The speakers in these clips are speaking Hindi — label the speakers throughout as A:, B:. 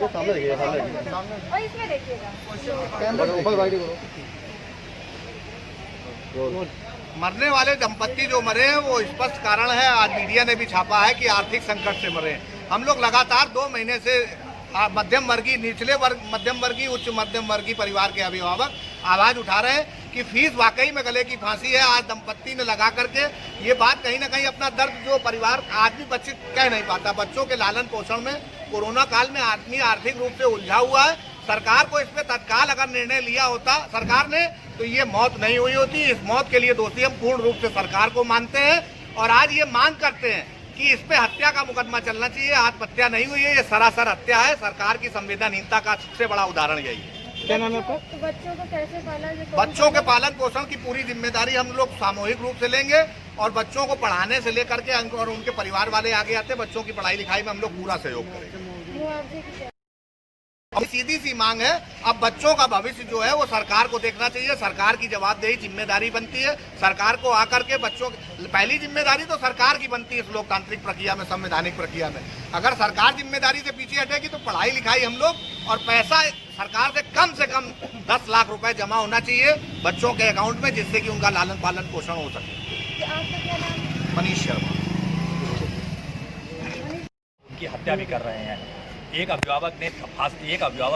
A: सामने देखिएगा, सामने देखिएगा।
B: और इसमें देखिएगा
A: कैमरा ऊपर वाइड करो।
C: मरने वाले दंपत्ति जो मरे हैं वो स्पष्ट कारण है, आज मीडिया ने भी छापा है कि आर्थिक संकट से मरे हैं। हम लोग लगातार 2 महीने से मध्यम वर्गीय, निचले वर्ग, मध्यम वर्गीय, उच्च मध्यम वर्गीय परिवार के अभिभावक आवाज उठा रहे हैं कि फीस वाकई में गले की फांसी है। आज दंपत्ति ने लगा करके ये बात कहीं ना कहीं अपना दर्द जो परिवार आदमी बच्चे कह नहीं पाता, बच्चों के लालन पोषण में कोरोना काल में आदमी आर्थिक रूप से उलझा हुआ है। सरकार को इसमें तत्काल अगर निर्णय लिया होता सरकार ने तो ये मौत नहीं हुई होती। इस मौत के लिए दोषी हम पूर्ण रूप से सरकार को मानते हैं और आज ये मांग करते हैं कि इस पे हत्या का मुकदमा चलना चाहिए। आत्महत्या नहीं हुई है, ये सरासर हत्या है। सरकार की संवेदनहीनता का सबसे बड़ा उदाहरण यही है।
A: क्या नाम है आपका?
B: बच्चों को कैसे पाला?
C: बच्चों के पालन पोषण की पूरी जिम्मेदारी हम लोग सामूहिक रूप से लेंगे और बच्चों को पढ़ाने से लेकर के और उनके परिवार वाले आगे आते, बच्चों की पढ़ाई लिखाई में हम लोग पूरा सहयोग करेंगे। अब सीधी सी मांग है, अब बच्चों का भविष्य जो है वो सरकार को देखना चाहिए। सरकार की जवाबदेही जिम्मेदारी बनती है। सरकार को आकर के बच्चों, पहली जिम्मेदारी तो सरकार की बनती है इस लोकतांत्रिक प्रक्रिया में, संवैधानिक प्रक्रिया में। अगर सरकार जिम्मेदारी से पीछे हटेगी तो पढ़ाई लिखाई हम लोग और पैसा सरकार से कम 10 लाख रुपए जमा होना चाहिए बच्चों के अकाउंट में, जिससे कि उनका लालन पालन पोषण हो सके।
B: आपका क्या नाम है?
C: मनीष शर्मा।
D: उनकी हत्या भी कर रहे हैं। एक अभिभावक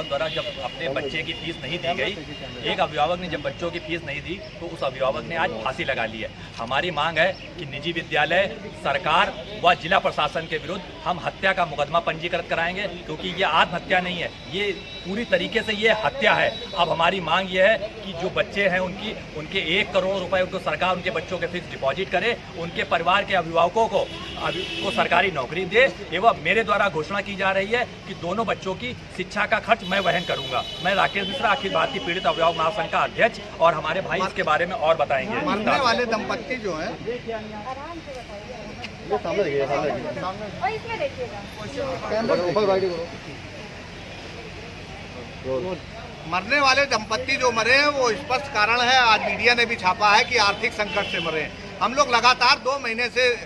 D: द्वारा जब अपने बच्चे की फीस नहीं दी गई, एक अभिभावक ने जब बच्चों की फीस नहीं दी तो उस अभिभावक ने आज फांसी लगा ली है। हमारी मांग है कि निजी विद्यालय, सरकार व जिला प्रशासन के विरुद्ध हम हत्या का मुकदमा पंजीकृत कराएंगे, क्योंकि ये आत्महत्या नहीं है, ये पूरी तरीके से ये हत्या है। अब हमारी मांग ये है कि जो बच्चे हैं उनके 1 करोड़ रुपए उनको सरकार उनके बच्चों के फिक्स डिपॉजिट करे, उनके परिवार के अभिभावकों को सरकारी नौकरी दे। एवं मेरे द्वारा घोषणा की जा रही है कि दोनों बच्चों की शिक्षा का खर्च मैं वहन करूंगा। मैं राकेश मिश्रा, अखिल भारतीय पीड़ित अभिभावक महासंघ का अध्यक्ष, और हमारे भाई इसके बारे में और बताएंगे।
C: मरने वाले दंपत्ति जो है,
B: आराम से बताइए।
A: ये सामने देखिएगा, सामने देखिएगा।
B: और इसमें देखिएगा
A: कैमरा ऊपर वाइड करो।
C: मरने वाले दंपत्ति जो मरे हैं वो स्पष्ट कारण है, आज मीडिया ने भी छापा है कि आर्थिक संकट से मरे हैं। हम लोग लगातार 2 महीने से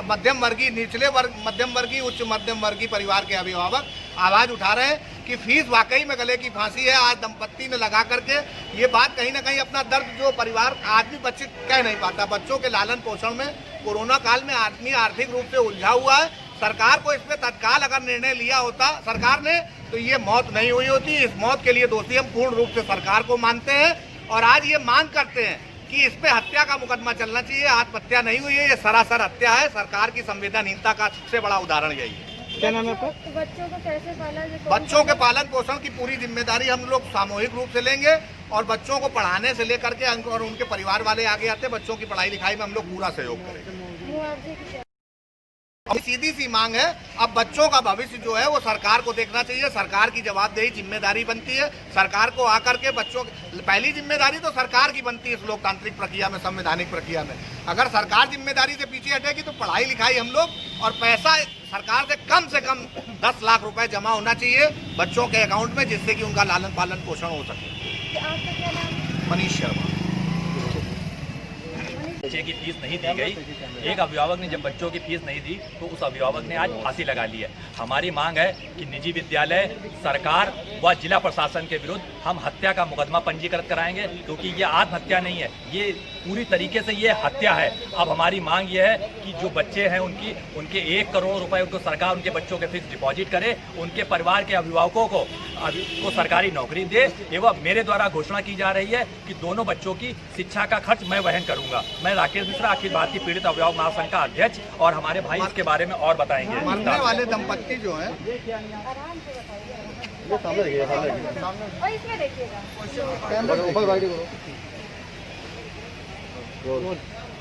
C: मध्यम वर्गीय, निचले वर्ग, मध्यम वर्गीय, उच्च मध्यम वर्गीय परिवार के अभिभावक आवाज उठा रहे हैं कि फीस वाकई में गले की फांसी है। आज दंपत्ति ने लगा करके ये बात कहीं ना कहीं अपना दर्द जो परिवार आदमी बच्चे कह नहीं पाता, बच्चों के लालन पोषण में कोरोना काल में आदमी आर्थिक रूप से उलझा हुआ है। सरकार को इसमें तत्काल अगर निर्णय लिया होता सरकार ने तो ये मौत नहीं हुई होती। इस मौत के लिए दोषी हम पूर्ण रूप से सरकार को मानते हैं और आज ये मांग करते हैं कि इस पे हत्या का मुकदमा चलना चाहिए। आत्महत्या नहीं हुई है, ये सरासर हत्या है। सरकार की संवेदनहीनता का सबसे बड़ा उदाहरण यही है।
A: क्या नाम है आपका?
B: बच्चों को कैसे पाला?
C: बच्चों के पालन पोषण की पूरी जिम्मेदारी हम लोग सामूहिक रूप से लेंगे और बच्चों को पढ़ाने से लेकर के और उनके परिवार वाले आगे आते, बच्चों की पढ़ाई लिखाई में हम लोग पूरा सहयोग करेंगे। अब सीधी सी मांग है, अब बच्चों का भविष्य जो है वो सरकार को देखना चाहिए। सरकार की जवाबदेही जिम्मेदारी बनती है। सरकार को आकर के बच्चों, पहली जिम्मेदारी तो सरकार की बनती है इस लोकतांत्रिक प्रक्रिया में, संवैधानिक प्रक्रिया में। अगर सरकार जिम्मेदारी से पीछे हटेगी तो पढ़ाई लिखाई हम लोग और पैसा सरकार से कम 10 लाख रुपए जमा होना चाहिए बच्चों के अकाउंट में, जिससे कि उनका लालन पालन पोषण हो सके।
B: आपका क्या नाम है?
C: मनीष शर्मा।
D: बच्चे की फीस नहीं दी गई, एक अभिभावक ने जब बच्चों की फीस नहीं दी तो उस अभिभावक ने आज फांसी लगा ली है। हमारी मांग है कि निजी विद्यालय, सरकार व जिला प्रशासन के विरुद्ध हम हत्या का मुकदमा पंजीकृत कराएंगे, क्योंकि ये आत्महत्या नहीं है, ये पूरी तरीके से ये हत्या है। अब हमारी मांग ये है कि जो बच्चे हैं उनके 1 करोड़ रुपए उनको सरकार उनके बच्चों के फिक्स डिपॉजिट करे, उनके परिवार के अभिभावकों को सरकारी नौकरी दे। एवं मेरे द्वारा घोषणा की जा रही है कि दोनों बच्चों की शिक्षा का खर्च मैं वहन करूंगा। मैं राकेश मिश्रा, अखिल भारतीय पीड़ित अभिभावक महासंघ का अध्यक्ष, और हमारे भाई इसके बारे में और बताएंगे।
C: मरने वाले दंपत्ति जो है,
B: आराम से बताइए।
A: ये सामने देखिएगा, सामने देखिएगा।
B: और इसमें देखिएगा
A: कैमरा ऊपर वाइड करो।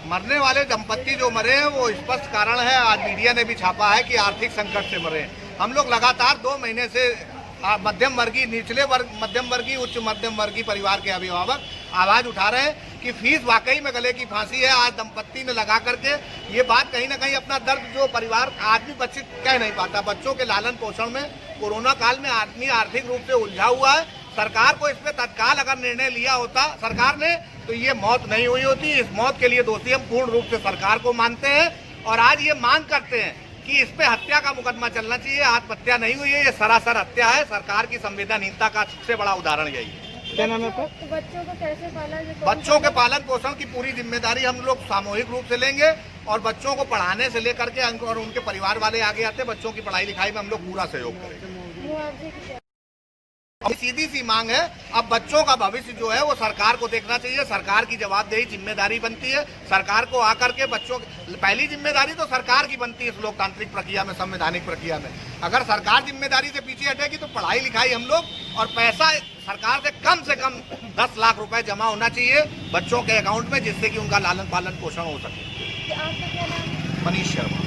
C: मरने वाले दंपत्ति जो मरे हैं वो स्पष्ट कारण है, आज मीडिया ने भी छापा है कि आर्थिक संकट से मरे हैं। हम लोग लगातार 2 महीने से मध्यम वर्गीय, निचले वर्ग, मध्यम वर्गीय, उच्च मध्यम वर्गीय परिवार के अभिभावक आवाज उठा रहे हैं कि फीस वाकई में गले की फांसी है। आज दंपत्ति ने लगा करके ये बात कहीं ना कहीं अपना दर्द जो परिवार आदमी बच्चे कह नहीं पाता, बच्चों के लालन पोषण में कोरोना काल में आदमी आर्थिक रूप से उलझा हुआ है। सरकार को इसमें तत्काल अगर निर्णय लिया होता सरकार ने तो ये मौत नहीं हुई होती। इस मौत के लिए दोषी हम पूर्ण रूप से सरकार को मानते हैं और आज ये मांग करते हैं कि इस पे हत्या का मुकदमा चलना चाहिए। आत्महत्या नहीं हुई है, ये सरासर हत्या है। सरकार की संवेदनहीनता का सबसे बड़ा उदाहरण यही है।
A: क्या नाम है आपका?
B: तो बच्चों को कैसे पाला जाए?
C: बच्चों के पालन पोषण की पूरी जिम्मेदारी हम लोग सामूहिक रूप से लेंगे और बच्चों को पढ़ाने से लेकर के और उनके परिवार वाले आगे आते हैं, बच्चों की पढ़ाई लिखाई में हम लोग पूरा सहयोग करेंगे।
B: मुआवजे की क्या?
C: अब सीधी सी मांग है, अब बच्चों का भविष्य जो है वो सरकार को देखना चाहिए। सरकार की जवाबदेही जिम्मेदारी बनती है। सरकार को आकर के बच्चों पहली जिम्मेदारी तो सरकार की बनती है इस लोकतांत्रिक प्रक्रिया में, संवैधानिक प्रक्रिया में। अगर सरकार जिम्मेदारी से पीछे हटेगी तो पढ़ाई लिखाई हम लोग और पैसा सरकार से कम 10 लाख रुपए जमा होना चाहिए बच्चों के अकाउंट में, जिससे कि उनका लालन पालन पोषण हो सके।
B: आपका क्या नाम है?
C: मनीष शर्मा।